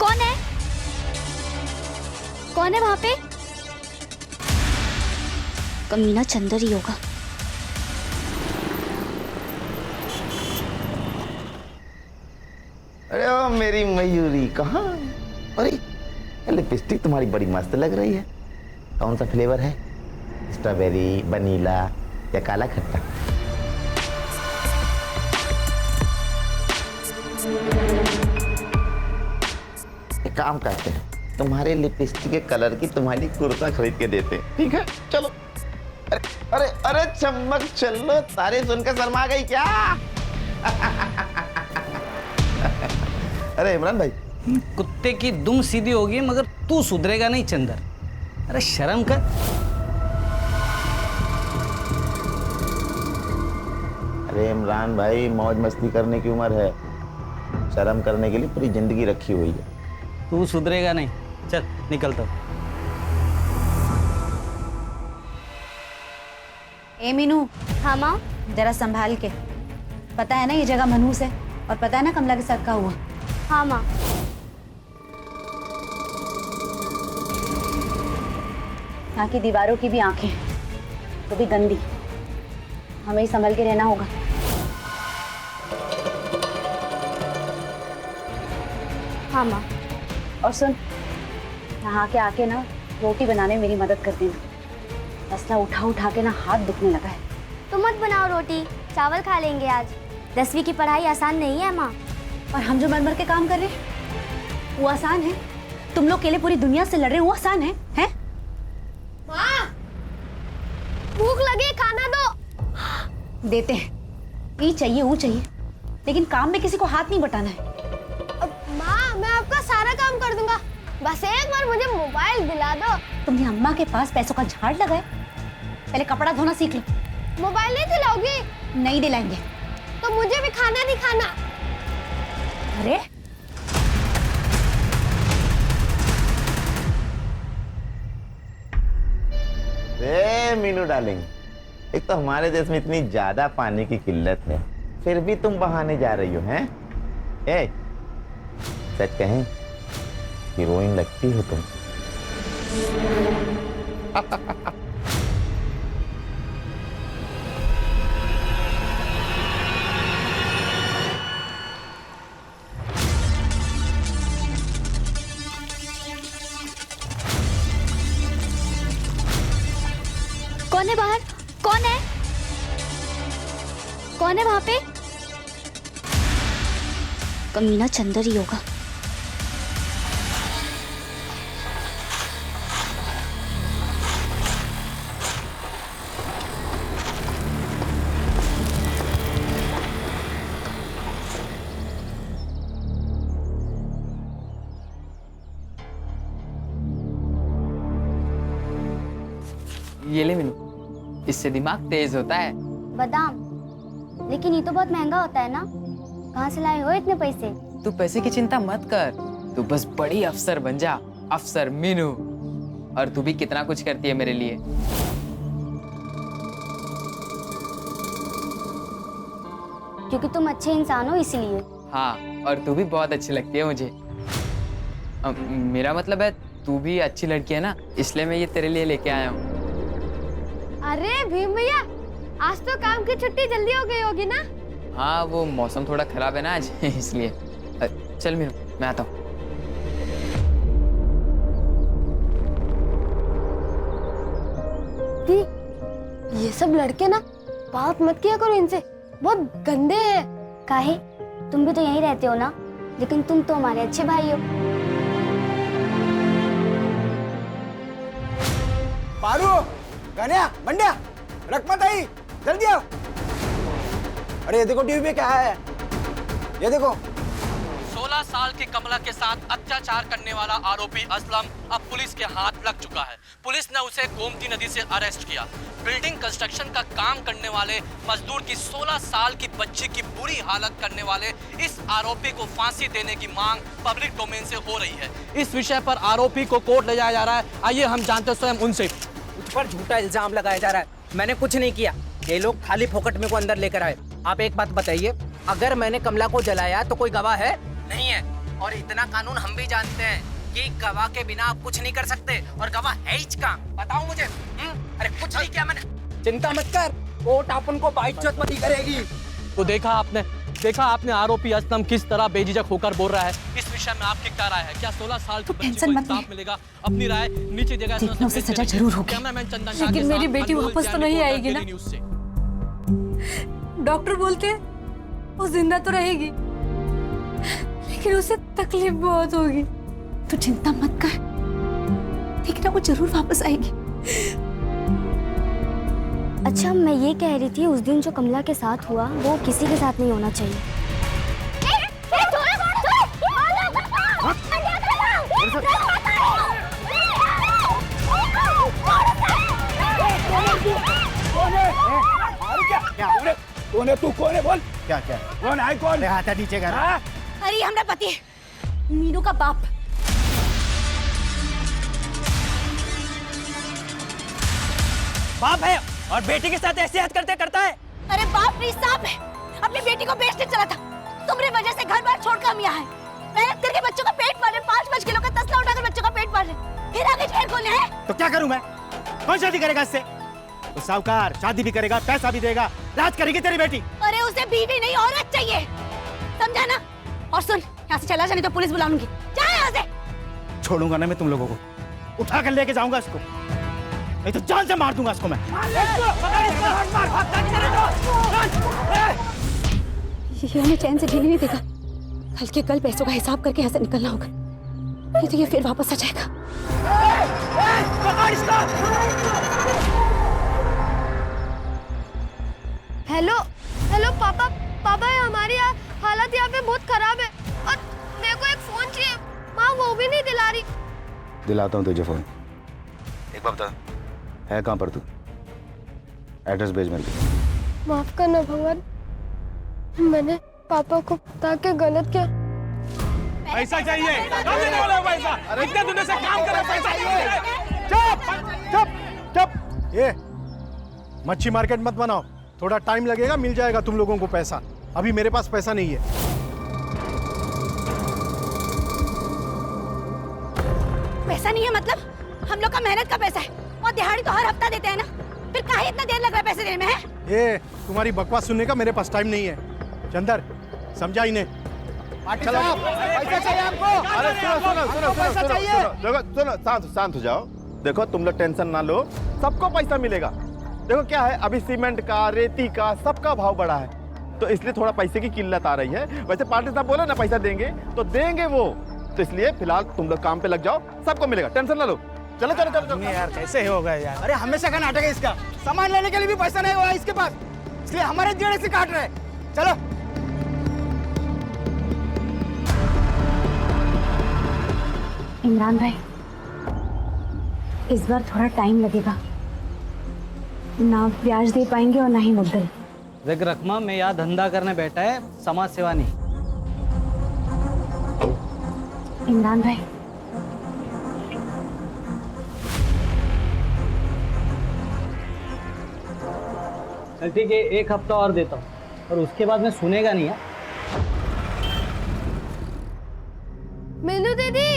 कौन है? कौन है वहां पे? कमीना चंदर ही होगा। अरे ओ मेरी मयूरी कहाँ? अरे लिपस्टिक तुम्हारी बड़ी मस्त लग रही है। कौन सा फ्लेवर है? स्ट्रॉबेरी, वनीला या काला खट्टा? एक काम करते हैं, तुम्हारे लिपस्टिक के कलर की तुम्हारी कुर्ता खरीद के देते हैं, ठीक है? चलो। अरे अरे अरे चमक चलो, तारे सुनकर शर्मा गई क्या? अरे इमरान भाई, कुत्ते की दुम सीधी होगी मगर तू सुधरेगा नहीं चंदर। अरे शर्म कर। अरे इमरान भाई, मौज मस्ती करने की उम्र है, शर्म करने के लिए पूरी जिंदगी रखी हुई है। तू सुधरेगा नहीं, चल निकलता। ए मीनू। हाँ माँ। जरा संभाल के। पता है ना ये जगह मनहूस है, और पता है ना कमला के साथ क्या हुआ। हाँ माँ। यहाँ की दीवारों की भी आंखें तो भी गंदी, हमें ही संभल के रहना होगा। हाँ माँ। और सुन, यहाँ के आके ना रोटी बनाने में मेरी मदद कर देना। असला उठा उठा के ना हाथ दुखने लगा है। तो मत बनाओ रोटी, चावल खा लेंगे आज। 10वीं की पढ़ाई आसान नहीं है माँ। और हम जो मर मर के काम कर रहे हैं वो आसान है? तुम लोग अकेले पूरी दुनिया से लड़ रहे हो वो आसान है? हैं? माँ, भूख लगी, खाना दो। देते हैं, ये चाहिए वो चाहिए, लेकिन काम में किसी को हाथ नहीं बटाना है। माँ, मैं आपका सारा काम कर दूंगा, बस एक बार मुझे मोबाइल दिला दो। तुमने अम्मा के पास पैसों का झाड़ लगाए, पहले कपड़ा धोना सीख लो। मोबाइल नहीं दिलाओगी? नहीं दिलाएंगे। तो मुझे भी खाना नहीं खाना। अरे मीनू डार्लिंग, एक तो हमारे देश में इतनी ज्यादा पानी की किल्लत है, फिर भी तुम बहाने जा रही हो, हैं? ए, सच कहें, हीरोइन लगती हो तुम। कौन है बाहर? कौन है? कौन है वहां पे? कमीना चंदर ही होगा। ये ले मीनू, इससे दिमाग तेज होता है। बादाम? लेकिन ये तो बहुत महंगा होता है ना, कहाँ से लाए हो इतने पैसे? तू पैसे की चिंता मत कर, तू बस बड़ी अफसर बन जा, अफसर मीनू। और तू भी कितना कुछ करती है मेरे लिए। क्योंकि तुम अच्छे इंसान हो इसलिए। हाँ, और तू भी बहुत अच्छी लगती है मुझे। मेरा मतलब है तू भी अच्छी लड़की है ना, इसलिए मैं ये तेरे लिए लेके आया हूँ। अरे भीम भैया, आज तो काम की छुट्टी जल्दी हो गई होगी ना? हाँ, वो मौसम थोड़ा खराब है ना आज इसलिए। चल मीनू, मैं आता हूँ। ये सब लड़के ना, बात मत किया करो इनसे, बहुत गंदे हैं। काहे? तुम भी तो यहीं रहते हो ना, लेकिन तुम तो हमारे अच्छे भाई हो। पारू, गन्या, बंड्या, रख मत आई, जल्दी आओ। अरे ये देखो टीवी पे क्या है, ये देखो। 16 साल की कमला के साथ अत्याचार करने वाला आरोपी असलम अब पुलिस के हाथ लग चुका है। पुलिस ने उसे गोमती नदी से अरेस्ट किया। बिल्डिंग कंस्ट्रक्शन का काम करने वाले मजदूर की 16 साल की बच्ची की बुरी हालत करने वाले इस आरोपी को फांसी देने की मांग पब्लिक डोमेन से हो रही है। इस विषय पर आरोपी को कोर्ट ले जाया जा रहा है। आइए हम जानते हैं स्वयं उनसे। मुझ पर झूठा इल्जाम लगाया जा रहा है, मैंने कुछ नहीं किया। ये लोग खाली फोकट में को अंदर लेकर आए। आप एक बात बताइए, अगर मैंने कमला को जलाया तो कोई गवाह है? नहीं है। और इतना कानून हम भी जानते हैं कि गवाह के बिना आप कुछ नहीं कर सकते, और गवाह है ही कहाँ, बताओ मुझे। अरे कुछ नहीं किया मैंने। चिंता मत कर, कोर्ट अपन को बाइज्जत मती करेगी। तो देखा आपने आरोपी असलम किस तरह बेझिझक होकर बोल रहा है। इस विषय में आपकी क्या राय है? क्या 16 साल के बच्चे को इंसाफ मिलेगा? अपनी राय नीचे जगह देखना उसे सजा जरूर होगी। कैमरामैन चंदन, लेकिन मेरी बेटी वापस तो नहीं आएगी ना? न्यूज़ से। डॉक्टर बोलते हैं वो जिंदा तो रहेगी, लेकिन उसे तकलीफ बहुत होगी। तो चिंता मत कर, देखना वो जरूर वापस आएगी। अच्छा, मैं ये कह रही थी, उस दिन जो कमला के साथ हुआ वो किसी के साथ नहीं होना चाहिए। कौन है तू? कौन है बोल? क्या क्या कौन है? कौन? हाथ नीचे कर। अरे हमरा पति है, मीनू का बाप। बाप है और बेटी के साथ ऐसे हद करता है। अरे बाप नहीं, सांप है। अपनी बेटी को बेचने चला था, तुम्हारी वजह से घर बार छोड़कर हम यहाँ हैं। मेहनत करके बच्चों का पेट पाल रहे, 5-5 किलो का तसला उठाकर बच्चों का पेट पाल रहे, फिर आगे ठेर खोलने हैं। तो क्या करूं मैं? कौन शादी करेगा इससे? तो साहूकार शादी भी करेगा, पैसा भी देगा, राज करेगी तेरी बेटी। अरे उसे बीवी नहीं औरत चाहिए, समझा ना? और सुन, यहाँ से चला जा नहीं तो पुलिस बुला लूंगी। जा यहाँ से। छोड़ूंगा ना मैं तुम लोगों को, उठा कर लेके जाऊंगा इसको, नहीं तो जान से मार दूंगा इसको मैं। ये हमें चैन से जीने नहीं देगा। कल के कल पैसों का हिसाब करके यहाँ से निकलना होगा, नहीं तो ये फिर वापस आ जाएगा। हेलो हेलो पापा, पापा हमारी हालत यहाँ पे बहुत खराब है और मेरे को एक फोन चाहिए। माँ वो भी नहीं दिला रही। दिलाता हूँ तुझे फोन। एक बात बता, है कहाँ पर तू? एड्रेस भेज मेरे को। माफ करना भगवान, मैंने पापा को बता के गलत किया। पैसा चाहिए, कब देने वाला है पैसा? इतने दिनों से काम कर रहा है, पैसा चाहिए। चुप चुप चुप। ये मच्छी मार्केट मत बनाओ, थोड़ा टाइम लगेगा, मिल जाएगा तुम लोगों को पैसा। अभी मेरे पास पैसा नहीं है। पैसा नहीं है मतलब? हम लोग का मेहनत का पैसा है, और दिहाड़ी तो हर हफ्ता देते हैं ना, फिर काहे इतना देर लग रहा है पैसे देने में? है ये तुम्हारी बकवास सुनने का मेरे पास टाइम नहीं है। चंदर, समझा इन्हें। चलो, पैसा चाहिए आपको। अरे सुनो, शांत हो जाओ। देखो तुम लोग टेंशन ना लो, सबको पैसा मिलेगा। देखो क्या है, अभी सीमेंट का, रेती का, सबका भाव बढ़ा है, तो इसलिए थोड़ा पैसे की किल्लत आ रही है। वैसे पार्टी साहब बोले ना पैसा देंगे, तो देंगे वो। तो इसलिए फिलहाल तुम लोग काम पे लग जाओ, सबको मिलेगा, टेंशन ना लो। चलो चलो चलो चलो। यार कैसे होगा यार? अरे हमेशा का नाटक है इसका। सामान लेने के लिए भी पैसा नहीं हुआ इसके पास, इसलिए हमारे जेड़े से काट रहे हैं। चलो। इमरान भाई, इस बार थोड़ा टाइम लगेगा, ना ब्याज दे पाएंगे और ना ही मुद्दल। देख रकमा, मैं यहाँ धंधा करने बैठा है, समाज सेवा नहीं। इमरान भाई, चल ठीक है, 1 हफ्ता और देता हूँ, और उसके बाद मैं सुनेगा नहीं है। मीनू दीदी,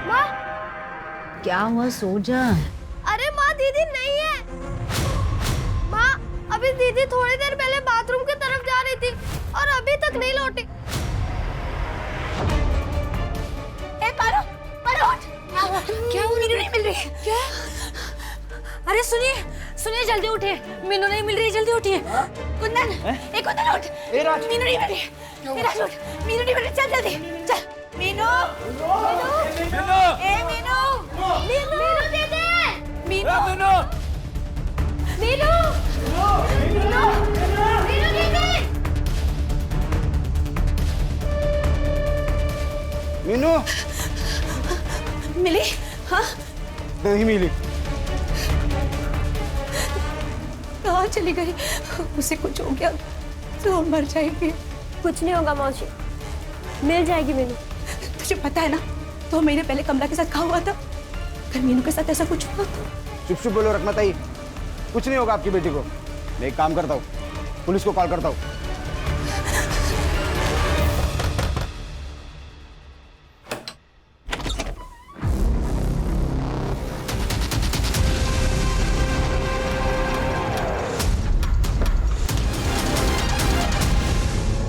माँ। क्या हुआ? सो जा। अरे माँ, दीदी नहीं है। माँ, अभी दीदी थोड़ी देर पहले बाथरूम की तरफ जा रही थी और अभी तक नहीं लौटी। ए पारो, पारो उठ। क्या हुआ? मीनू नहीं मिल रही है। क्या? अरे सुनिए सुनिए, जल्दी उठिए, मीनू नहीं मिल रही, जल्दी उठिए। कुंदन, ए कुंदन उठ। मीनू नहीं मिल रही है। ए राज उठ, मीनू नहीं मिल रही, चल जल्दी चल। मीनू, मीनू, ए मीनू, मीनू दीदी, मीनू, मीनू, मीनू, मीनू, मीनू दीदी। मीनू मिली? हाँ, नहीं मिली। कहाँ चली गई? उसे कुछ हो गया तो हम मर जाएंगे। कुछ नहीं होगा मौसी, मिल जाएगी मीनू। तुझे पता है ना, 2 महीने पहले कमला के साथ कहा हुआ था, अगर मीनू के साथ ऐसा कुछ हुआ तो। चुप चुप बोलो रकमत आई। कुछ नहीं होगा आपकी बेटी को। मैं एक काम करता हूँ, पुलिस को कॉल करता हूँ।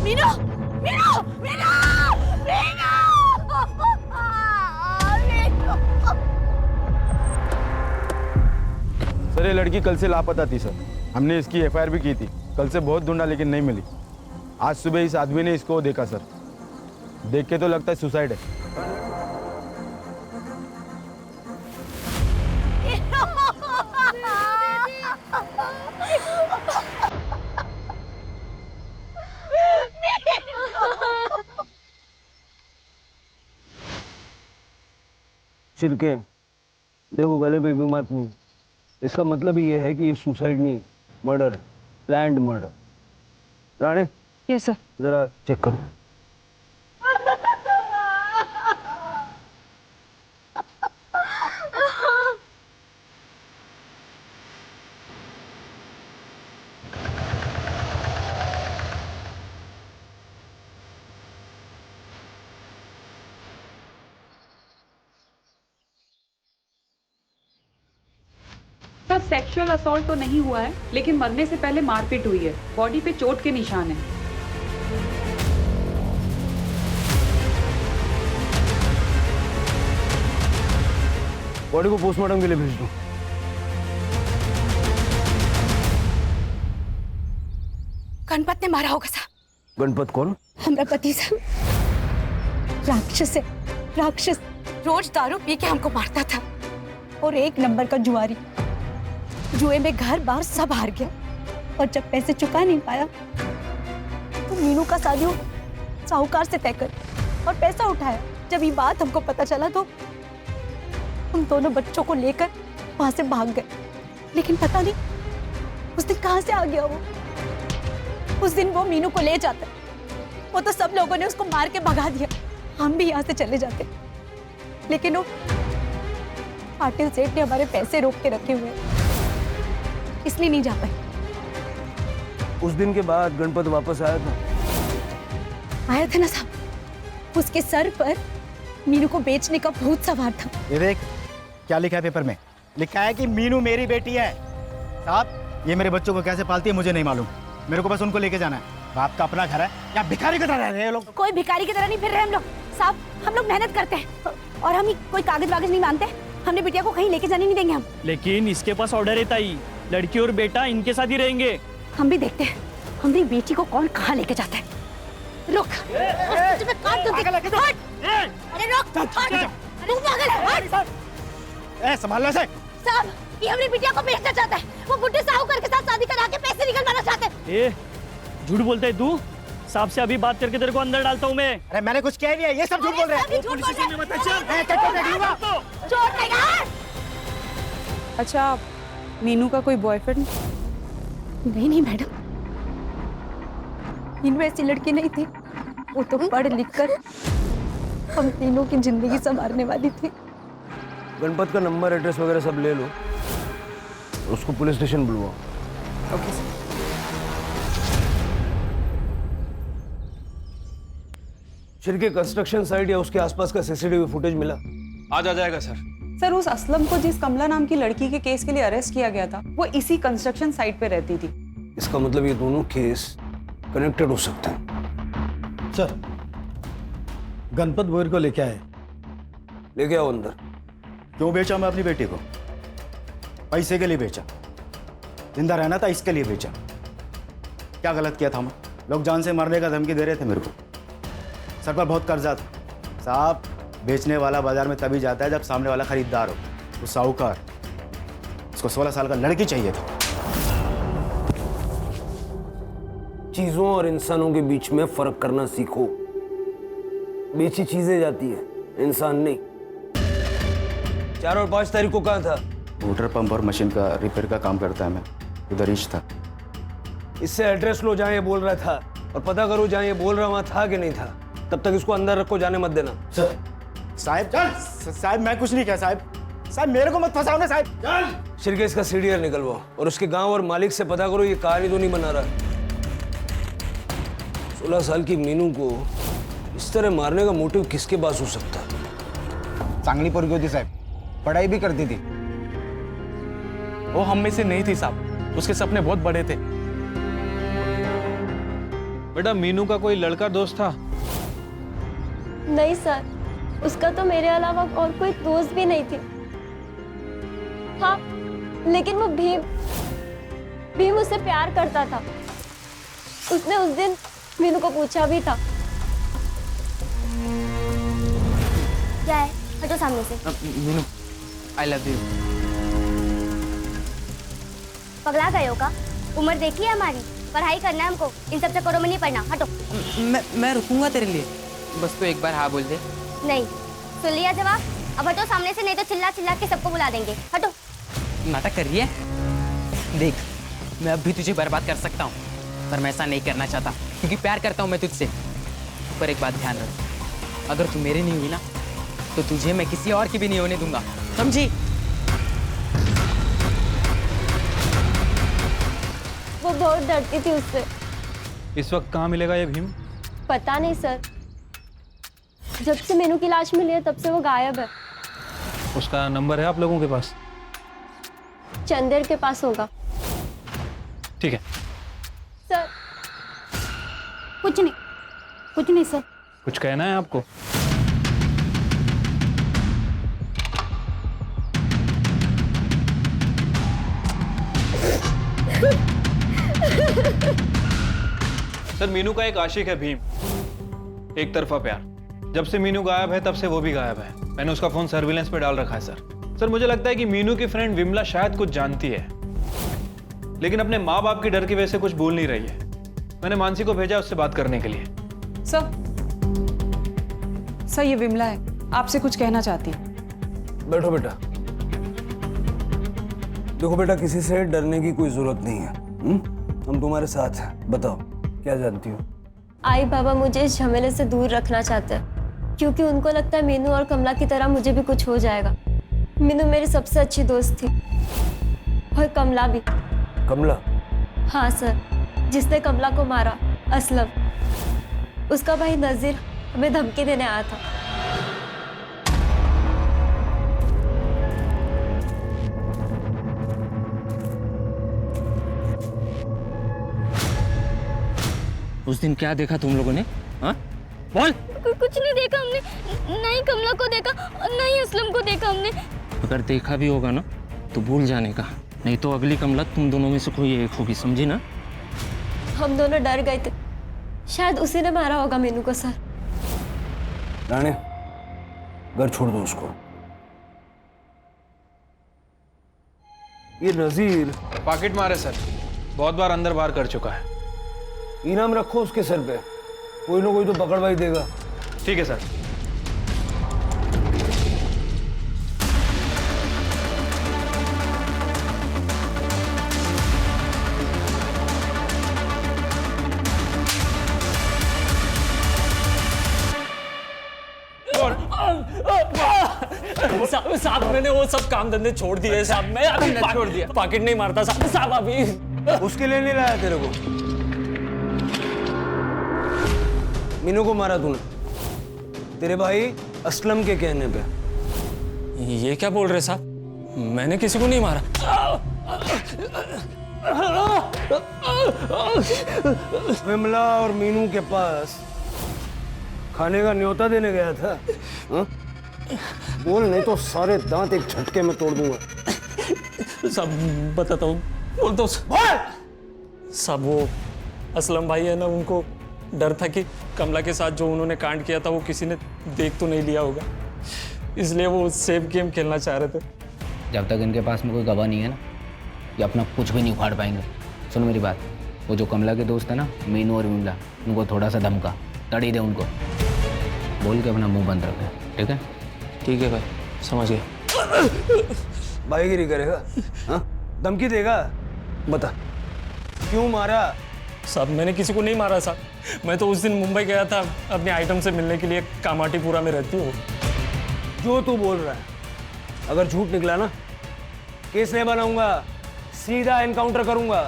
मीनू मीनू मीनू मीनू सर ये लड़की कल से लापता थी सर। हमने इसकी एफआईआर भी की थी। कल से बहुत ढूंढा लेकिन नहीं मिली। आज सुबह इस आदमी ने इसको देखा सर। देख के तो लगता है सुसाइड है। छिलके देखो, गले पे भी मत नहीं। इसका मतलब ये है कि ये सुसाइड नहीं, murder, planned murder. Rane, yes sir. जरा चेक करो। सर सेक्सुअल असॉल्ट तो नहीं हुआ है, लेकिन मरने से पहले मारपीट हुई है। बॉडी पे चोट के निशान हैं। बॉडी को पोस्टमार्टम के लिए भेज दो। गणपत ने मारा होगा साहब। गणपत कौन? हमारा पति साहब राक्षस है, राक्षस। रोज दारू पी के हमको मारता था और एक नंबर का जुआरी। जुए में घर बार सब हार गया और जब पैसे चुका नहीं पाया तो मीनू का शादी साहूकार से तय कर और पैसा उठाया। जब ये बात हमको पता चला तो हम दोनों बच्चों को लेकर वहां से भाग गए। लेकिन पता नहीं उस दिन कहां से आ गया वो। उस दिन वो मीनू को ले जाता, वो तो सब लोगों ने उसको मार के भगा दिया। हम भी यहाँ से चले जाते, लेकिन वो पाटिल सेठ ने हमारे पैसे रोक के रखे हुए, इसलिए नहीं जा पाए। उस दिन के बाद गणपत वापस आया था? आया था ना साहब। उसके सर पर मीनू को बेचने का भूत सवार था। ये देख क्या लिखा है पेपर में। लिखा है कि मीनू मेरी बेटी है। साहब ये मेरे बच्चों को कैसे पालती है मुझे नहीं मालूम। मेरे को बस उनको लेके जाना है। बाप का अपना घर है या भिखारी की तरह रह रहे हैं लोग? कोई भिखारी की तरह नहीं फिर रहे हम लोग साहब। हम लोग मेहनत करते हैं और हम कोई कागज वागज नहीं मानते। हमने बिटिया को कहीं लेके जाने नहीं देंगे हम। लेकिन इसके पास ऑर्डर है ताई, लड़की और बेटा इनके साथ ही रहेंगे। हम भी देखते हैं हमारी बेटी को कौन कहाँ लेके जाता है। रुक, काट दूंगी। अरे रुक, तू पागल है। संभाल लो इसे। साहब ये हमारी बिटिया को बेचना चाहता है। वो बुड्ढे साहूकार के साथ शादी करा के पैसे निकलवाना चाहते हैं। ए, झूठ बोलता है तू। साहब से अभी बात करके तेरे को अंदर डालता हूँ मैं। अरे मैंने कुछ किया नहीं है, ये सब झूठ बोल रहे हैं। अच्छा, मीनू का कोई बॉयफ्रेंड? नहीं मैडम, मीनू ऐसी लड़की नहीं थी। वो तो पढ़ लिख कर हम तीनों की जिंदगी संवारने वाली थी। गणपत का नंबर, एड्रेस वगैरह सब ले लो, उसको पुलिस स्टेशन बुलवाओ। Okay sir. छिलके कंस्ट्रक्शन साइट या उसके आसपास का सीसीटीवी फुटेज मिला? आज आ जाएगा सर। सर उस असलम को जिस कमला नाम की लड़की के केस के लिए अरेस्ट किया गया था, वो इसी कंस्ट्रक्शन साइट पे रहती थी। इसका मतलब ये दोनों केस कनेक्टेड हो सकते हैं। सर गणपत बोर को लेके आए। लेके आओ अंदर। क्यों बेचा मैं अपनी बेटी को? पैसे के लिए बेचा। जिंदा रहना था इसके लिए बेचा। क्या गलत किया था मैं? लोग जान से मरने का धमकी दे रहे थे मेरे को। सर पर बहुत कर्जा था। साहब बेचने वाला बाजार में तभी जाता है जब सामने वाला खरीदार हो। वो साहूकार, उसको 16 साल का लड़की चाहिए था। चीजों और इंसानों के बीच में फर्क करना सीखो। बेची चीजें जाती है, इंसान नहीं। 4 और 5 तारीख को कहाँ था? मोटर पंप और मशीन का रिपेयर का काम करता है मैं, उधर ही था। इससे एड्रेस लो जहाँ ये बोल रहा था और पता करो जहाँ ये बोल रहा वहाँ था कि नहीं था। तब तक इसको अंदर रखो, जाने मत देना। साहब मैं कुछ नहीं किया साहब। साहब मेरे को मत फंसाओ ना साहब। शिरकेश का सीडीआर निकलवाओ और उसके गांव और मालिक से पता करो ये कहानी तो नहीं बना रहा। 16 साल की मीनू को इस तरह मारने का मोटिव किसके पास हो सकता है? चांगली पोरगी होती साहब, पढ़ाई भी करती थी। वो हम में से नहीं थी साहब, उसके सपने बहुत बड़े थे। बेटा मीनू का कोई लड़का दोस्त था? नहीं सर, उसका तो मेरे अलावा और कोई दोस्त भी नहीं थी। हाँ, लेकिन वो भीम उससे प्यार करता था। उसने उस दिन मीनू को पूछा भी था। क्या है? हटो सामने से। Meenu, I love you। पगला गए हो का? उम्र देखी है हमारी, पढ़ाई करना है हमको, इन सब चक्करों में नहीं पड़ना। हटो। मैं रुकूंगा तेरे लिए, बस तो एक बार हाँ बोल दे। नहीं, सुन लिया जवाब? अब हटो सामने से, नहीं तो चिल्ला चिल्ला के सबको बुला देंगे। हटो। नाटक कर रही है? देख, मैं अब भी तुझे बर्बाद कर सकता हूँ, पर मैं ऐसा नहीं करना चाहता क्योंकि प्यार करता हूँ मैं तुझसे। पर एक बात ध्यान रख, अगर तू मेरी नहीं हुई ना तो तुझे मैं किसी और की भी नहीं होने दूंगा, समझी? वो बहुत डरती थी उससे। इस वक्त कहाँ मिलेगा ये भीम? पता नहीं सर, जब से मीनू की लाश मिली है तब से वो गायब है। उसका नंबर है आप लोगों के पास? चंदेर के पास होगा। ठीक है सर। कुछ नहीं सर। कुछ कहना है आपको? सर मीनू का एक आशिक है भीम, एक तरफा प्यार। जब से मीनू गायब है तब से वो भी गायब है। मैंने उसका फोन सर्विलेंस पे डाल रखा है सर। मुझे लगता है कि मीनू की फ्रेंड विमला शायद कुछ जानती है, लेकिन अपने माँ बाप की डर की वजह से कुछ बोल नहीं रही है। मैंने मानसी को भेजा उससे बात करने के लिए। सर ये विमला है, आपसे कुछ कहना चाहती है। बैठो बेटा। देखो बेटा, किसी से डरने की कोई जरूरत नहीं है। हम तुम्हारे साथ हैं। बताओ क्या जानती हो? आई बाबा मुझे इस झमेले से दूर रखना चाहते हैं, क्योंकि उनको लगता है मीनू और कमला की तरह मुझे भी कुछ हो जाएगा। मीनू मेरी सबसे अच्छी दोस्त थी, और कमला भी। कमला? हाँ सर, जिसने कमला को मारा, असलम। उसका भाई नजीर हमें धमकी देने आया था। उस दिन क्या देखा तुम लोगों ने? हाँ बोल। कुछ नहीं देखा हमने, नहीं कमला को देखा और नहीं असलम को देखा हमने। अगर देखा भी होगा ना तो भूल जाने का, नहीं तो अगली कमला तुम दोनों में से कोई एक होगी, समझी ना? हम दोनों डर गए थे, शायद उसी ने मारा होगा मीनू को। सर राणे, घर छोड़ दो उसको। ये नजीर पॉकेट मारे सर, बहुत बार अंदर बाहर कर चुका है। इनाम रखो उसके सर पे, कोई ना कोई तो पकड़वाई देगा। ठीक है सर। साहब मैंने वो सब काम धंधे छोड़ दिए साहब। मैं अभी छोड़ दिया, पॉकेट नहीं मारता साहब अभी। उसके लिए नहीं लाया तेरे को? मीनू को मारा तूने तेरे भाई असलम के कहने पे। ये क्या बोल रहे साहब? मैंने किसी को नहीं मारा। विमला और मीनू के पास खाने का न्योता देने गया था। हा? बोल, नहीं तो सारे दांत एक झटके में तोड़ दूंगा। सब बताता हूँ, बोल दो सब। वो असलम भाई है ना, उनको डर था कि कमला के साथ जो उन्होंने कांड किया था वो किसी ने देख तो नहीं लिया होगा, इसलिए वो सेफ गेम खेलना चाह रहे थे। जब तक इनके पास में कोई गवाह नहीं है ना, ये अपना कुछ भी नहीं उखाड़ पाएंगे। सुनो मेरी बात, वो जो कमला के दोस्त है ना, मीनू और विमला, उनको थोड़ा सा धमका, तड़ी दे उनको, बोल के अपना मुंह बंद रखे, ठीक है? ठीक है भाई, समझ गए। भाईगिरी करेगा? हाँ? धमकी देगा? बता क्यों मारा? साहब मैंने किसी को नहीं मारा साहब, मैं तो उस दिन मुंबई गया था अपने आइटम से मिलने के लिए, कामाटीपुरा में रहती हूँ। जो तू बोल रहा है अगर झूठ निकला ना, केस नहीं बनाऊंगा, सीधा एनकाउंटर करूंगा।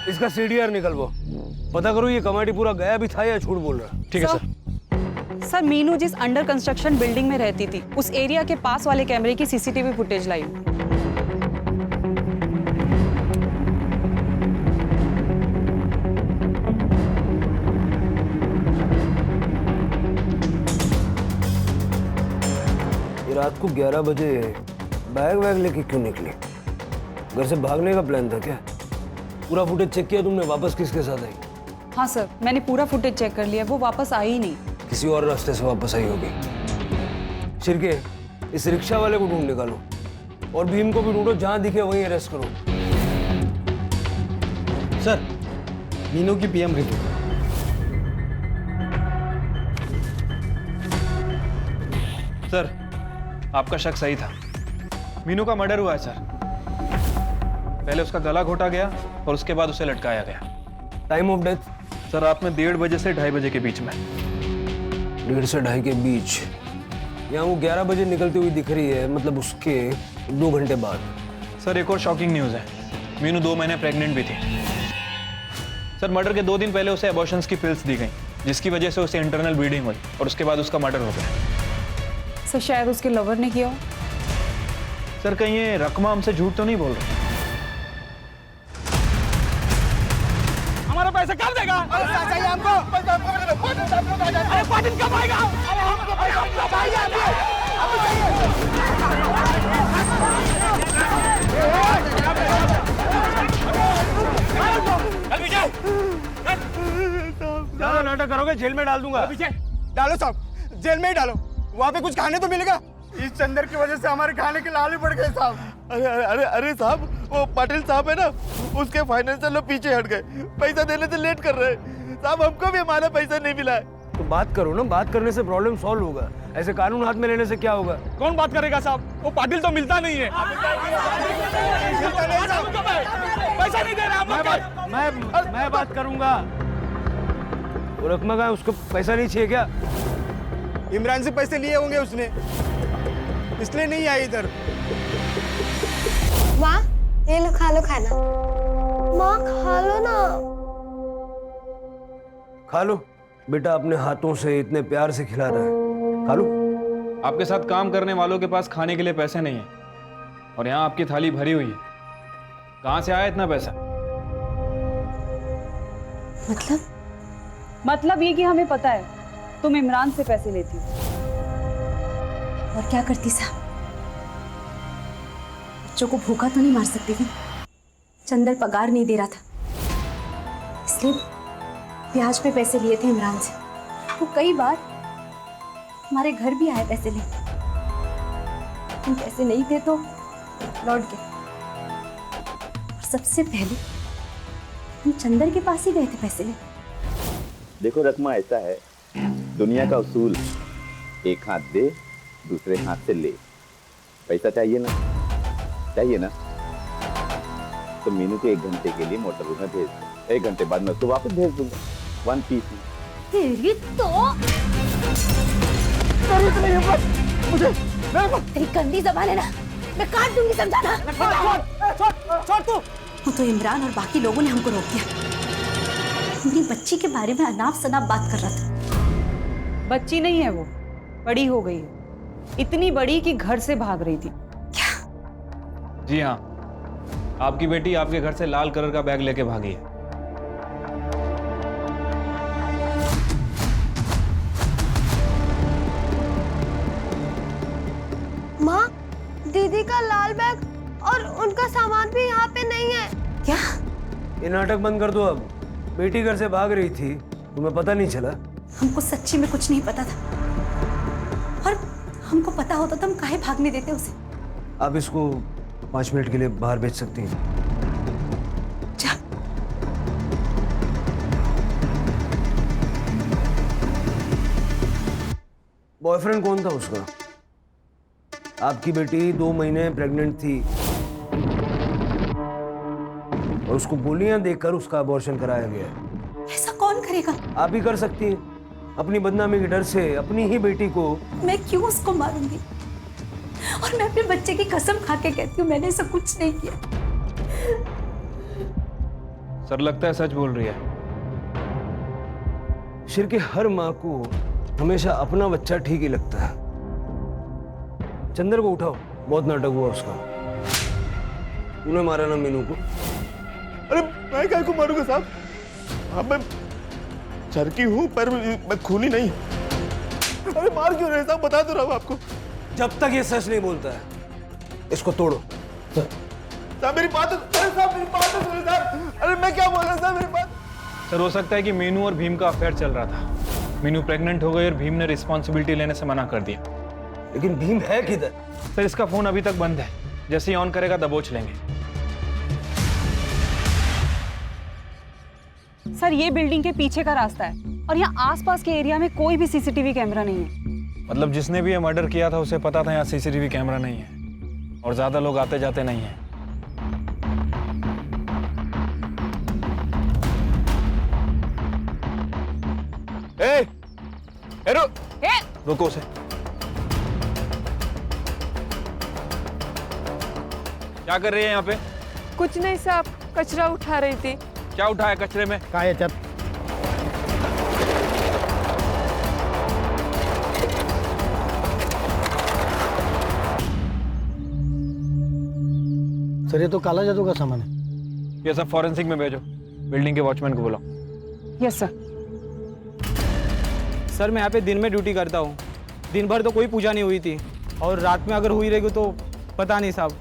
इसका सीडीआर निकलवाओ, पता करो ये कमाटी पूरा गया भी था या झूठ बोल रहा। ठीक है सर। सर मीनू जिस अंडर कंस्ट्रक्शन बिल्डिंग में रहती थी उस एरिया के पास वाले कैमरे की सीसीटीवी फुटेज लाई। ये रात को 11 बजे बैग वैग लेके क्यों निकली? घर से भागने का प्लान था क्या? पूरा फुटेज चेक किया तुमने? वापस किसके साथ आई? हाँ सर, मैंने पूरा फुटेज चेक कर लिया, वो वापस आई ही नहीं। किसी और रास्ते से वापस आई होगी। शिरके, इस रिक्शा वाले को ढूंढ निकालो और भीम को भी ढूंढो, जहां दिखे वहीं अरेस्ट करो। सर, मीनू की पीएम रिपोर्ट। सर, आपका शक सही था। मीनू का मर्डर हुआ है सर। पहले उसका गला घोटा गया और उसके बाद उसे लटकाया गया। Time of death? सर, रात में 1:30 बजे से 2:30 बजे के बीच में। 1:30 से 2:30 के बीच? यहाँ वो 11 बजे निकलती हुई दिख रही है, मतलब उसके 2 घंटे बाद। सर, एक और शॉकिंग न्यूज़ है। मीनू 2 महीने प्रेग्नेंट भी थी। सर, मर्डर के 2 दिन पहले उसे एबॉर्शंस की पिल्स दी गई, जिसकी वजह से उसे इंटरनल ब्लीडिंग हुई और उसके बाद उसका मर्डर हो गया। सर, शायद उसके लवर ने किया हो। सर, कहीं ये रकमा हमसे झूठ तो नहीं बोल रहे? हमारा पैसा कब देगा? चाहिए हमको। अरे पाटिल कब आएगा? अरे हमको पैसा चाहिए। ज्यादा नाटक करोगे जेल में डाल दूंगा। डालो साहब, जेल में ही डालो। वहाँ पे कुछ खाने तो मिलेगा। इस चंदर की वजह से हमारे खाने के लाल ही पड़ गए साहब। अरे अरे अरे साहब, वो पाटिल साहब है ना, उसके फाइनेंशियल लोग पीछे हट गए, पैसा देने से लेट कर रहे हैं साहब। हमको भी हमारा पैसा नहीं मिला है। तो बात करो ना, बात करने से प्रॉब्लम सॉल्व होगा। ऐसे कानून हाथ में लेने से क्या होगा? कौन बात करेगा साहब? वो पाटिल तो मिलता नहीं है। पैसा नहीं दे रहा। मैं बात करूंगा। वो रकमा का उसको पैसा नहीं चाहिए क्या? इमरान से पैसे लिए होंगे उसने, इसलिए नहीं आई इधर। माँ, ये लो, खा लो खाना। माँ, खा लो ना। खा लो बेटा, अपने हाथों से इतने प्यार से खिला रहा है, खा लो। आपके साथ काम करने वालों के पास खाने के लिए पैसे नहीं है और यहाँ आपकी थाली भरी हुई है। कहाँ से आया इतना पैसा? मतलब ये कि हमें पता है तुम इमरान से पैसे लेती हो। और क्या करती साहब? बच्चों को भूखा तो नहीं मार सकती थी। चंदर पगार नहीं दे रहा था, इसलिए ब्याज पे पैसे लिए थे इमरान से। वो कई बार हमारे घर भी आए पैसे लेने। तुम पैसे नहीं थे तो लौट गए। और सबसे पहले हम चंदर के पास ही गए थे पैसे लेने। देखो रकमा, ऐसा है दुनिया का उसूल, एक हाथ दे दूसरे हाथ से ले। पैसा चाहिए ना? चाहिए ना? तो मीनू को 1 घंटे के लिए मोटर में भेज दो। 1 घंटे बाद मैं उसको वापस भेज दूंगा 1 पीस में। तेरी तो मुझे तेरी गंदी जबान है ना, मैं काट दूंगी, समझा ना? छोड़ तू। वो तो इमरान और बाकी लोगों ने हमको रोक दिया। मेरी बच्ची के बारे में अनाप शनाप बात कर रहा था। बच्ची नहीं है वो, बड़ी हो गई है, इतनी बड़ी कि घर से भाग रही थी। जी हाँ, आपकी बेटी आपके घर से लाल कलर का बैग लेके भागी है। माँ, दीदी का लाल बैग और उनका सामान भी यहाँ पे नहीं है। क्या? ये नाटक बंद कर दो अब। बेटी घर से भाग रही थी, तुम्हें पता नहीं चला? हमको सच्ची में कुछ नहीं पता था, और हमको पता होता तो हम काहे भागने देते उसे। आप इसको 5 मिनट के लिए बाहर भेज सकती हैं। जा। बॉयफ्रेंड कौन था उसका? आपकी बेटी 2 महीने प्रेग्नेंट थी और उसको गोलियां देकर उसका अबॉर्शन कराया गया। ऐसा कौन करेगा? आप ही कर सकती हैं। अपनी बदनामी के डर से अपनी ही बेटी को। मैं क्यों उसको मारूंगी? और मैं अपने बच्चे की कसम खा के कहती हूँ मैंने ऐसा कुछ नहीं किया। सर लगता है सच बोल रही है। शिर के हर माँ को हमेशा अपना बच्चा ठीक ही लगता है। चंदर को उठाओ, बहुत नाटक हुआ उसका। तूने मारा ना मीनू को? अरे मैं क्या को मारूंगा साहब? अब मैं चरकी हूँ पर मैं खूनी नहीं। अरे मार क्यों रहे साहब? बता तो रहा हूँ आपको। जब तक ये सच नहीं बोलता है इसको तोड़ो। साहब मेरी बात साहब मेरी बात तो सुनो साहब। अरे मैं क्या बोल रहा हूँ साहब, मेरी बात। सर हो सकता है कि मीनू और भीम का अफेयर चल रहा था। मीनू प्रेग्नेंट हो गई और भीम ने रिस्पॉन्सिबिलिटी लेने से मना कर दिया। लेकिन भीम है किधर? सर इसका फोन अभी तक बंद है, जैसे ही ऑन करेगा दबोच लेंगे। सर ये बिल्डिंग के पीछे का रास्ता है और यहाँ आसपास के एरिया में कोई भी सीसीटीवी कैमरा नहीं है। मतलब जिसने भी ये मर्डर किया था उसे पता था यहाँ सीसीटीवी कैमरा नहीं है और ज्यादा लोग आते जाते नहीं हैं। रुको उसे। क्या कर रही है यहाँ पे? कुछ नहीं साहब, कचरा उठा रही थी। क्या उठाया कचरे में? कहाँ है चल? सर ये तो काला जादू का सामान है। ये सब फॉरेंसिक में भेजो। बिल्डिंग के वॉचमैन को बुलाओ। Yes sir. सर मैं यहाँ पे दिन में ड्यूटी करता हूँ। दिन भर तो कोई पूजा नहीं हुई थी और रात में अगर हुई रहेगी तो पता नहीं साहब।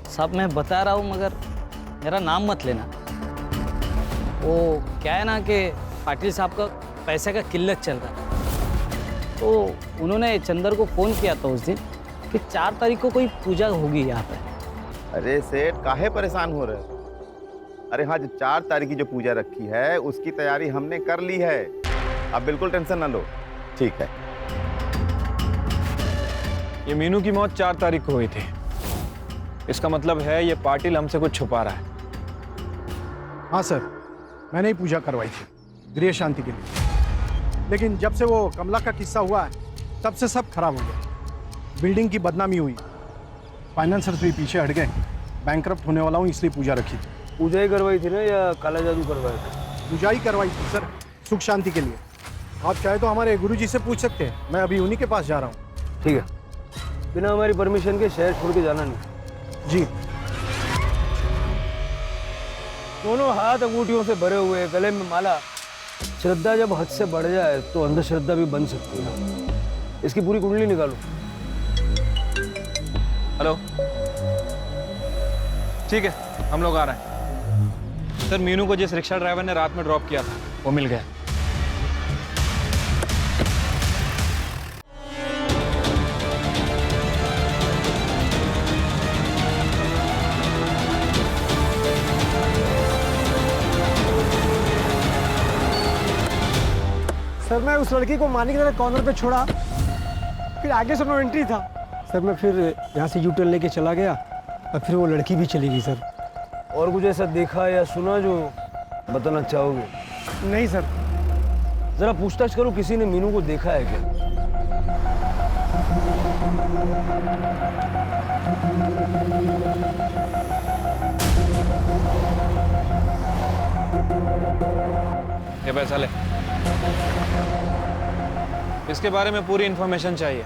साहब मैं बता रहा हूँ मगर मेरा नाम मत लेना। वो क्या है ना कि पाटिल साहब का पैसे का किल्लत चल रहा है, तो उन्होंने चंदर को फ़ोन किया था उस दिन कि 4 तारीख को कोई पूजा होगी यहाँ पे। अरे सेठ काहे परेशान हो रहे? अरे हाँ, जो 4 तारीख की जो पूजा रखी है उसकी तैयारी हमने कर ली है। आप बिल्कुल टेंशन ना लो। ठीक है। ये मीनू की मौत 4 तारीख को हुई थी। इसका मतलब है ये पाटिल हमसे कुछ छुपा रहा है। हाँ सर, मैंने ही पूजा करवाई थी गृह शांति के लिए। लेकिन जब से वो कमला का किस्सा हुआ है तब से सब खराब हो गया। बिल्डिंग की बदनामी हुई, फाइनेंसर्स भी पीछे हट गए। बैंकरप्ट होने वाला हूँ इसलिए पूजा रखी थी। पूजा ही करवाई थी ना या काला जादू करवाया था? पूजा ही करवाई थी सर, सुख शांति के लिए। आप चाहे तो हमारे गुरुजी से पूछ सकते हैं, मैं अभी उन्हीं के पास जा रहा हूँ। ठीक है, बिना हमारी परमिशन के शहर छोड़ के जाना नहीं। जी। दोनों हाथ अंगूठियों से भरे हुए, गले में माला। श्रद्धा जब हद से बढ़ जाए तो अंधश्रद्धा भी बन सकती है। इसकी पूरी कुंडली निकालो। हेलो, ठीक है हम लोग आ रहे हैं। सर मीनू को जिस रिक्शा ड्राइवर ने रात में ड्रॉप किया था वो मिल गया। सर मैं उस लड़की को मारने की तरह कॉर्नर पे छोड़ा, फिर आगे से नो एंट्री था। सर मैं फिर यहाँ से यू टर्न लेके चला गया और फिर वो लड़की भी चली गई सर। और कुछ ऐसा देखा या सुना जो बताना चाहोगे? नहीं सर। जरा पूछताछ करो, किसी ने मीनू को देखा है क्या? ये पैसा ले। इसके बारे में पूरी इंफॉर्मेशन चाहिए।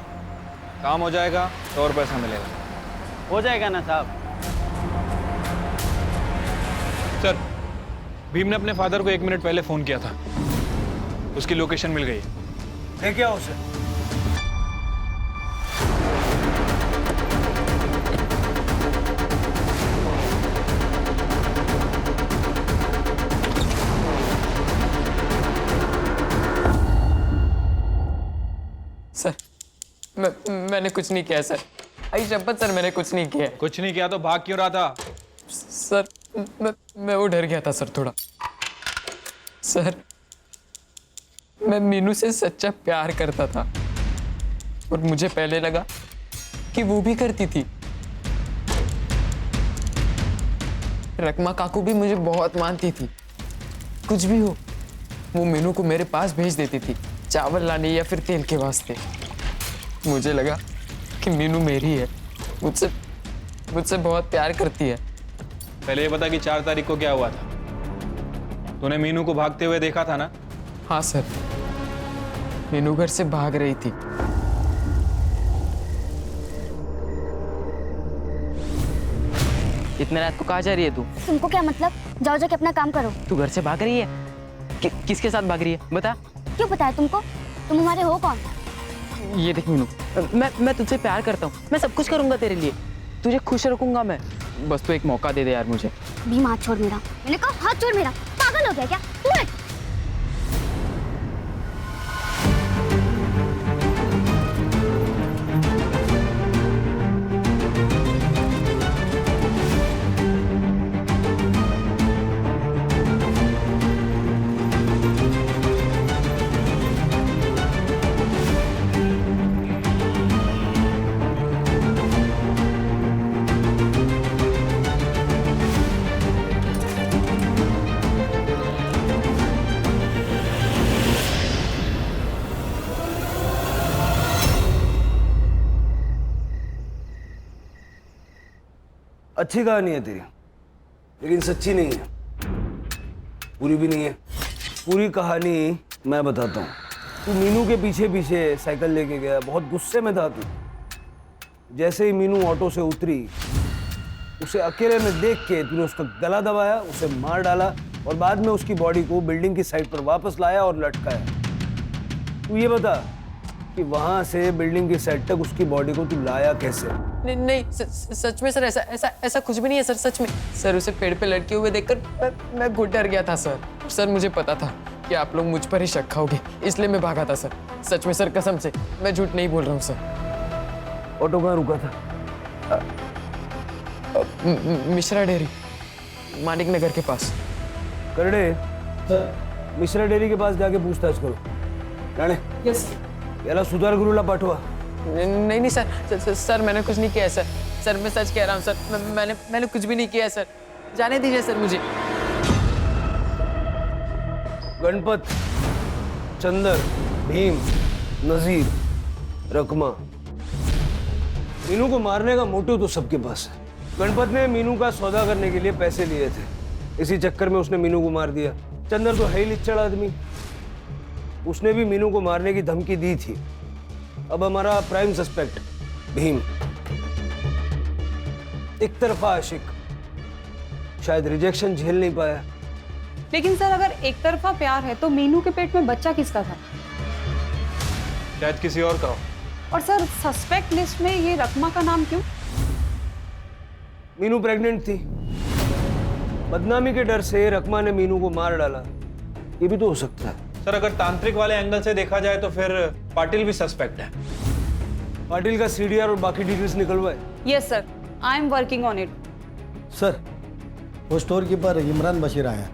काम हो जाएगा तो और पैसा मिलेगा। हो जाएगा ना साहब? सर भीम ने अपने फादर को 1 मिनट पहले फोन किया था, उसकी लोकेशन मिल गई है। लेके आओ उसे। सर मैंने कुछ नहीं किया सर। आई शपथ सर, मैंने कुछ नहीं किया। कुछ नहीं किया तो भाग क्यों रहा था? सर मैं वो डर गया था सर थोड़ा। सर मैं मीनू से सच्चा प्यार करता था और मुझे पहले लगा कि वो भी करती थी। रकमा काकू भी मुझे बहुत मानती थी। कुछ भी हो वो मीनू को मेरे पास भेज देती थी, चावल लाने या फिर तेल के वास्ते। मुझे लगा कि मीनू मेरी है, मुझसे बहुत प्यार करती है। पहले ये बता कि 4 तारीख को क्या हुआ था? तूने मीनू को भागते हुए देखा था ना? हाँ सर, मीनू घर से भाग रही थी। इतने रात को कहाँ जा रही है तू? तुमको क्या मतलब? जाओ जाके अपना काम करो। तू घर से भाग रही है? किसके साथ भाग रही है बता? क्यों पता है तुमको? तुम हमारे हो कौन? ये देख मीनू, मैं तुझसे प्यार करता हूँ, मैं सब कुछ करूंगा तेरे लिए, तुझे खुश रखूंगा मैं। बस तू एक मौका दे दे यार मुझे। भीम हाथ छोड़ मेरा। मैंने कहा हाथ छोड़ मेरा। पागल हो गया क्या तू? हट। अच्छी कहानी है तेरी, लेकिन सच्ची नहीं है, पूरी भी नहीं है। पूरी कहानी मैं बताता हूँ। तू मीनू के पीछे पीछे साइकिल लेके गया, बहुत गुस्से में था तू। जैसे ही मीनू ऑटो से उतरी, उसे अकेले में देख के तूने उसका गला दबाया, उसे मार डाला और बाद में उसकी बॉडी को बिल्डिंग की साइड पर वापस लाया और लटकाया। तू ये बता कि वहां से बिल्डिंग की साइड तक उसकी बॉडी को तू लाया कैसे? नहीं, सच में सर, ऐसा कुछ भी नहीं है सर, सच में। सर उसे पेड़ पे लटके हुए देखकर मैं घुट डर गया था सर। मुझे पता था कि आप लोग मुझ पर ही शक खाओगे, इसलिए मैं भागा था सर। सच में सर, कसम से मैं झूठ नहीं बोल रहा हूँ सर। ऑटो कहाँ रुका था? मिश्रा डेयरी, मानिक नगर के पास। करड़े मिश्रा डेयरी के पास जाके पूछताछ करो। राणे, यस। याला सुधार गुरुला पाठवा। नहीं सर, मैंने कुछ नहीं किया है सर, मैं सच कह रहा हूँ सर, मैंने कुछ भी नहीं किया है सर, जाने दीजिए सर मुझे। गणपत, चंदर, भीम, नजीर, रकमा, मीनू को मारने का मोटिव तो सबके पास है। गणपत ने मीनू का सौदा करने के लिए पैसे लिए थे, इसी चक्कर में उसने मीनू को मार दिया। चंदर तो है ही लिच्चड़ आदमी, उसने भी मीनू को मारने की धमकी दी थी। अब हमारा प्राइम सस्पेक्ट भीम, एक तरफा आशिक, शायद रिजेक्शन झेल नहीं पाया। लेकिन सर, अगर एक तरफा प्यार है तो मीनू के पेट में बच्चा किसका था? शायद किसी और का हो। और सर, सस्पेक्ट लिस्ट में ये रकमा का नाम क्यों? मीनू प्रेग्नेंट थी, बदनामी के डर से रकमा ने मीनू को मार डाला, ये भी तो हो सकता है। सर, अगर तांत्रिक वाले एंगल से देखा जाए तो फिर पाटिल भी सस्पेक्ट है। पाटिल का सीडीआर और बाकी डिटेल्स निकलवाए। Yes sir, I am working on it. Sir, वो स्टोर कीपर इमरान बशीर आया।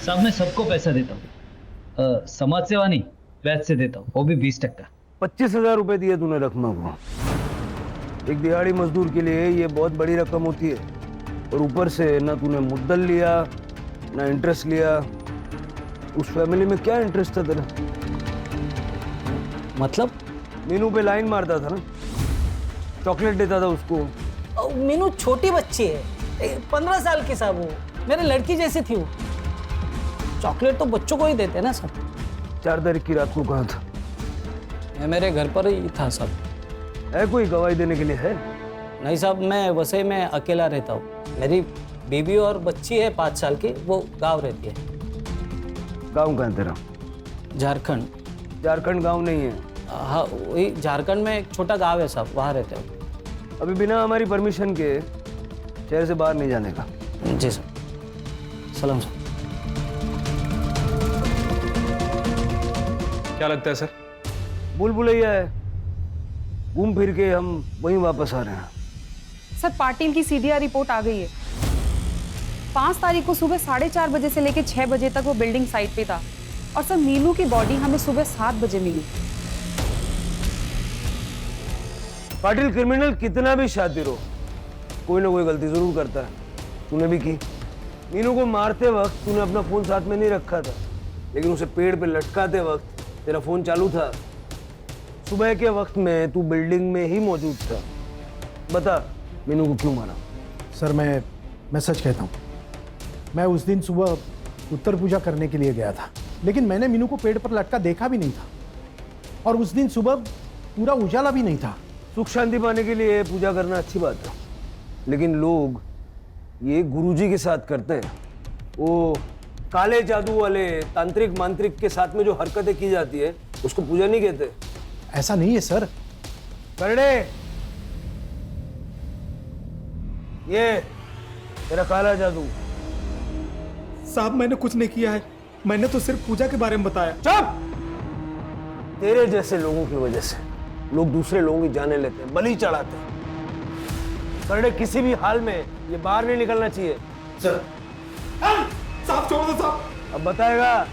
साहब, मैं सबको पैसा देता हूँ, समाज सेवा नहीं, वैसे से देता हूँ, वो भी 20%। 25,000 रुपए दिए तूने रकमा को। एक दिहाड़ी मजदूर के लिए ये बहुत बड़ी रकम होती है, और ऊपर से ना तूने मुद्दल लिया ना इंटरेस्ट लिया। उस फैमिली में क्या इंटरेस्ट था तेरा? मतलब? मीनू पे लाइन मारता था ना, चॉकलेट देता था उसको। मीनू छोटी बच्ची है, 15 साल की साहब, वो मेरे लड़की जैसी थी। वो चॉकलेट तो बच्चों को ही देते हैं ना सब। 4 तारीख की रात को कहाँ था? मैं मेरे घर पर ही था सब। है कोई गवाही देने के लिए? है नहीं साहब, मैं वसई में अकेला रहता हूँ। मेरी बीबी और बच्ची है 5 साल की, वो गाँव रहती है। गाँव कहाँ तेरा? झारखंड। झारखंड गाँव नहीं है? हाँ, वही झारखंड में एक छोटा गाँव है साहब, वहाँ रहते हो। अभी बिना हमारी परमिशन के शहर से बाहर नहीं जाने का। जी सर। सलाम सर। क्या लगता है सर? भूल-भुलैया है, घूम फिर के हम वहीं वापस आ रहे हैं। सर, पाटिल की सीडीआर रिपोर्ट आ गई है। 5 तारीख को सुबह 4:30 बजे से लेकर 6 बजे तक वो बिल्डिंग साइट पे था, और सर मीनू की बॉडी हमें सुबह 7 बजे मिली। पाटिल क्रिमिनल कितना भी शातिर हो, कोई ना कोई गलती जरूर करता है। तूने भी की। मीनू को मारते वक्त तूने अपना फोन साथ में नहीं रखा था, लेकिन उसे पेड़ पे लटकाते वक्त तेरा फोन चालू था। सुबह के वक्त में तू बिल्डिंग में ही मौजूद था। बता मीनू को क्यों मारा? सर मैं सच कहता हूँ, मैं उस दिन सुबह उत्तर पूजा करने के लिए गया था, लेकिन मैंने मीनू को पेड़ पर लटका देखा भी नहीं था। और उस दिन सुबह पूरा उजाला भी नहीं था। सुख शांति पाने के लिए पूजा करना अच्छी बात है, लेकिन लोग ये गुरुजी के साथ करते हैं। वो काले जादू वाले तांत्रिक मांत्रिक के साथ में जो हरकतें की जाती है उसको पूजा नहीं कहते। ऐसा नहीं है सर। करड़े, ये तेरा काला जादू। साहब मैंने कुछ नहीं किया है, मैंने तो सिर्फ पूजा के बारे में बताया। चुप! तेरे जैसे लोगों की वजह से लोग दूसरे लोगों की जाने लेते हैं, बलि चढ़ाते हैं। करड़े, किसी भी हाल में ये बाहर नहीं निकलना चाहिए। सर साहब छोड़ दो साहब। अब बताएगा?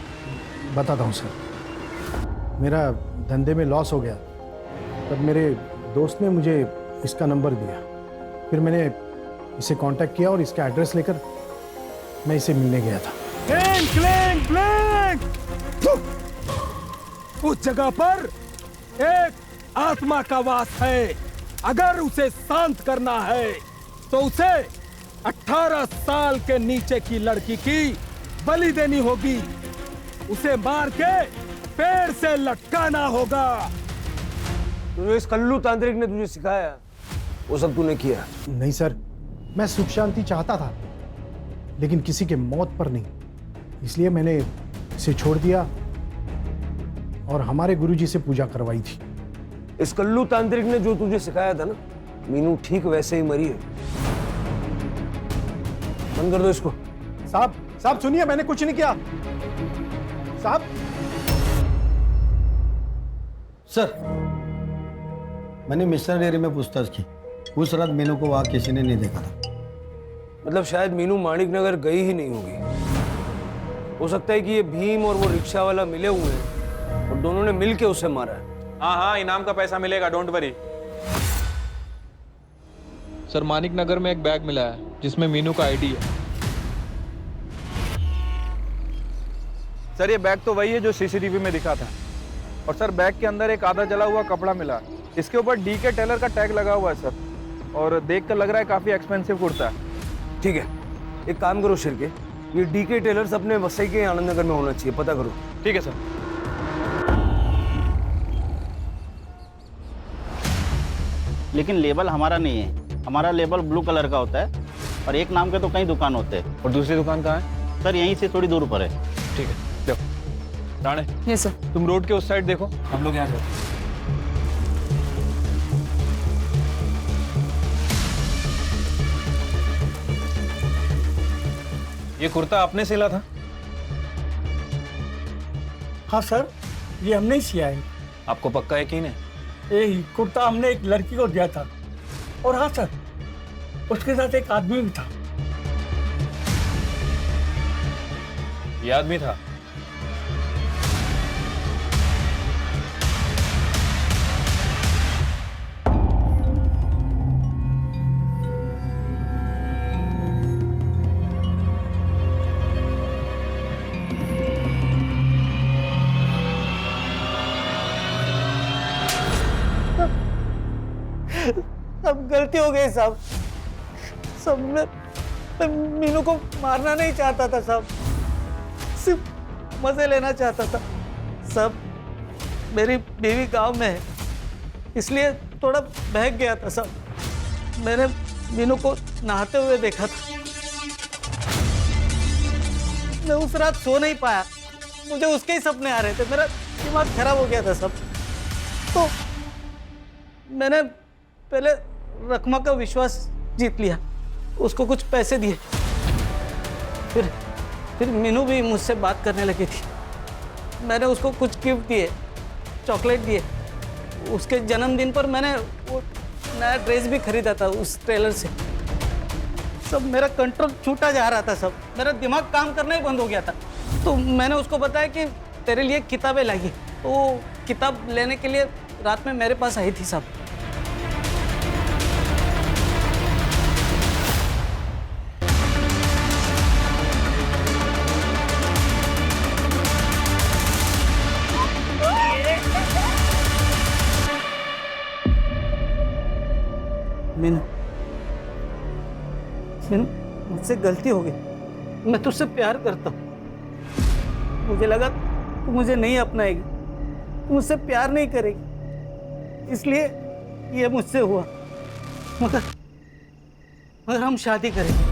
बताता हूँ सर। मेरा धंधे में लॉस हो गया, तब मेरे दोस्त ने मुझे इसका नंबर दिया। फिर मैंने इसे कांटेक्ट किया और इसका एड्रेस लेकर मैं इसे मिलने गया था। Clang clang clang! उस जगह पर एक आत्मा का वास है। अगर उसे शांत करना है तो उसे 18 साल के नीचे की लड़की की बलि देनी होगी। उसे मार के पेड़ से लटकाना होगा। जो इस कल्लू तांत्रिक ने तुझे सिखाया वो सब तूने किया? नहीं सर, मैं सुख शांति चाहता था, लेकिन किसी के मौत पर नहीं। इसलिए मैंने इसे छोड़ दिया और हमारे गुरुजी से पूजा करवाई थी। इस कल्लू तांत्रिक ने जो तुझे सिखाया था ना, मीनू ठीक वैसे ही मरी है। बंद कर दो इसको। साहब सुनिए, मैंने कुछ नहीं किया। साहब। सर, मैंने मिश्रा डेयरी में पूछताछ की। उस रात मीनू को वहां किसी ने नहीं देखा था। मतलब शायद मीनू माणिक नगर गई ही नहीं होगी। हो सकता है कि ये भीम और वो रिक्शा वाला मिले हुए हैं और दोनों ने मिलके उसे मारा है। हाँ, इनाम का पैसा मिलेगा, डोंट वरी। सर, मानिक नगर में एक बैग मिला है जिसमें मीनू का आईडी है। सर, ये बैग तो वही है जो सीसीटीवी में दिखा था। और सर, बैग के अंदर एक आधा जला हुआ कपड़ा मिला। इसके ऊपर डीके टेलर का टैग लगा हुआ है सर, और देख कर लग रहा है काफी एक्सपेंसिव कुर्ता है। ठीक है, एक काम करो शिरके, ये डीके टेलर्स अपने वसई के आनंद नगर में होना चाहिए, पता करो। ठीक है सर। लेकिन लेबल हमारा नहीं है, हमारा लेबल ब्लू कलर का होता है और एक नाम के तो कई दुकान होते हैं। और दूसरी दुकान कहाँ है? सर यहीं से थोड़ी दूर पर है। ठीक है, देखो राणे। Yes sir. तुम रोड के उस साइड देखो, हम लोग यहाँ से। ये कुर्ता आपने सिला था? हाँ सर, ये हमने ही सिया है। आपको पक्का यकीन है? ये कुर्ता हमने एक लड़की को दिया था। और हाँ सर, उसके साथ एक आदमी भी था। ये आदमी था? सब गलती हो गई साहब। सब मैं मीनू को मारना नहीं चाहता था साहब, सिर्फ मजे लेना चाहता था। सब मेरी बीवी गांव में है, इसलिए थोड़ा बहक गया था साहब। मैंने मीनू को नहाते हुए देखा था। मैं उस रात सो नहीं पाया, मुझे उसके ही सपने आ रहे थे। मेरा दिमाग खराब हो गया था सब। तो मैंने पहले रकमा का विश्वास जीत लिया, उसको कुछ पैसे दिए। फिर मीनू भी मुझसे बात करने लगी थी। मैंने उसको कुछ गिफ्ट दिए, चॉकलेट दिए। उसके जन्मदिन पर मैंने वो नया ड्रेस भी खरीदा था उस टेलर से। सब मेरा कंट्रोल छूटा जा रहा था सब। मेरा दिमाग काम करना ही बंद हो गया था। तो मैंने उसको बताया कि तेरे लिए किताबें लाएगी। तो वो किताब लेने के लिए रात में मेरे पास आई थी सब। मुझसे गलती हो गई। मैं तुझसे प्यार करता हूँ। मुझे लगा तू मुझे नहीं अपनाएगी, तू मुझसे प्यार नहीं करेगी, इसलिए ये मुझसे हुआ। मगर हम शादी करेंगे।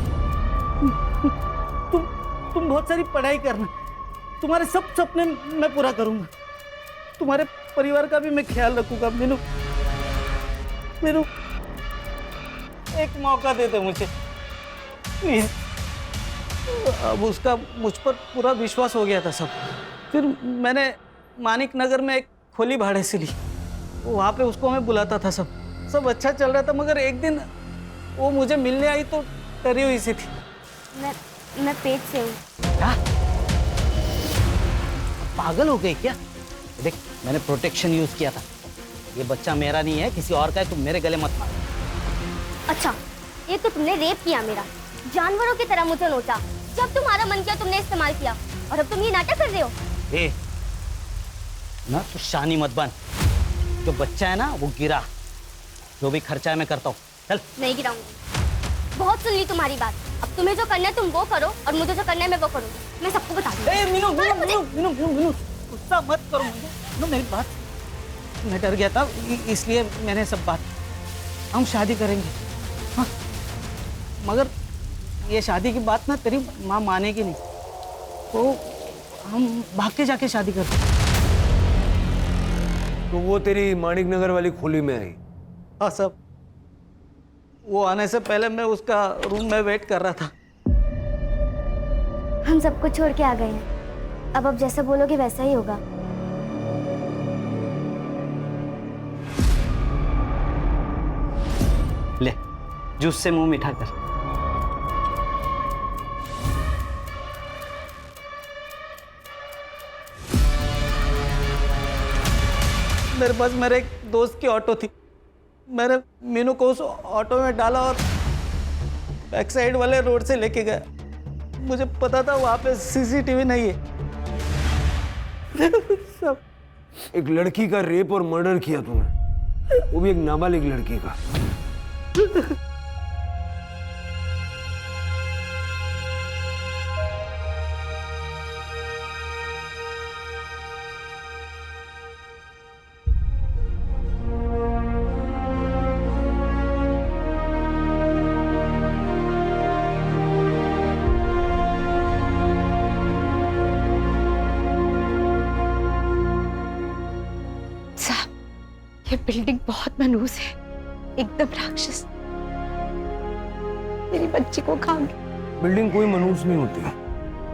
तुम बहुत सारी पढ़ाई करना, तुम्हारे सब सपने मैं पूरा करूंगा, तुम्हारे परिवार का भी मैं ख्याल रखूंगा। मीनू, मीनू, एक मौका दे दे मुझे प्लीज। अब उसका मुझ पर पूरा विश्वास हो गया था सब। फिर मैंने मानिक नगर में एक खोली भाड़े से ली, वहाँ पे उसको मैं बुलाता था। सब अच्छा चल रहा था, मगर एक दिन वो मुझे मिलने आई तो डरी हुई सी थी। मैं पेट से हूँ। क्या? पागल हो गई क्या? देख, मैंने प्रोटेक्शन यूज किया था। ये बच्चा मेरा नहीं है, किसी और का है। तुम मेरे गले मत मार। अच्छा, एक तो तुमने रेप किया मेरा, जानवरों की तरह मुझे नोचा, जब तुम्हारा मन किया तुमने इस्तेमाल किया, और अब तुम ये नाटक कर रहे हो। ए, ना तू शानी मत बन। जो बच्चा है ना वो गिरा, जो भी खर्चा है मैं करता हूँ। चल। नहीं गिराऊंगी, बहुत सुन ली तुम्हारी बात। अब तुम्हें जो करना है तुम वो करो, और मुझे जो करना है मैं वो करूंगी। मैं सबको बता दूंगी। ए मीनू, मीनू, मीनू, मीनू, मीनू, मीनू, गुस्सा मत करो मुझे। मीनू, मेरी बात, मैं डर गया था इसलिए मैंने सब बात। हम शादी करेंगे, हाँ, मगर ये शादी की बात ना तेरी माँ मानेगी नहीं, तो हम भाग के जाके शादी करते। तो वो तेरी मानिक नगर वाली खोली में आई? हाँ सब, वो आने से पहले मैं उसका रूम में वेट कर रहा था। हम सब कुछ छोड़ के आ गए हैं, अब जैसा बोलोगे वैसा ही होगा। ले, जूस से मुंह मीठा कर। मेरे पास मेरे एक दोस्त की ऑटो थी, मैंने मीनू को उस ऑटो में डाला और बैक साइड वाले रोड से लेके गया। मुझे पता था वहां पे सीसीटीवी नहीं है। सब एक लड़की का रेप और मर्डर किया तूने, वो भी एक नाबालिग लड़की का। ये बिल्डिंग बहुत मनहूस है, एकदम राक्षस। मेरी बच्ची को खा गई। बिल्डिंग कोई मनहूस नहीं होती,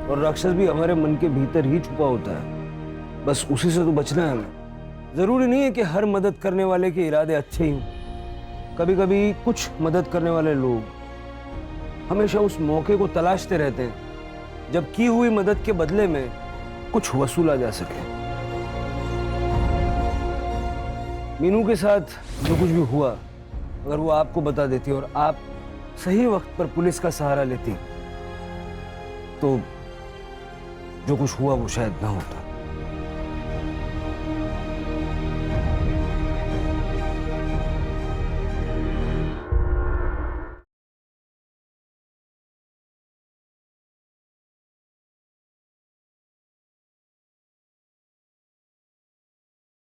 और राक्षस भी हमारे मन के भीतर ही छुपा होता है। बस उसी से तो बचना है हमें। जरूरी नहीं है कि हर मदद करने वाले के इरादे अच्छे ही हों। कभी कभी कुछ मदद करने वाले लोग हमेशा उस मौके को तलाशते रहते हैं जब की हुई मदद के बदले में कुछ वसूला जा सके। मीनू के साथ जो कुछ भी हुआ, अगर वो आपको बता देती और आप सही वक्त पर पुलिस का सहारा लेती, तो जो कुछ हुआ वो शायद ना होता।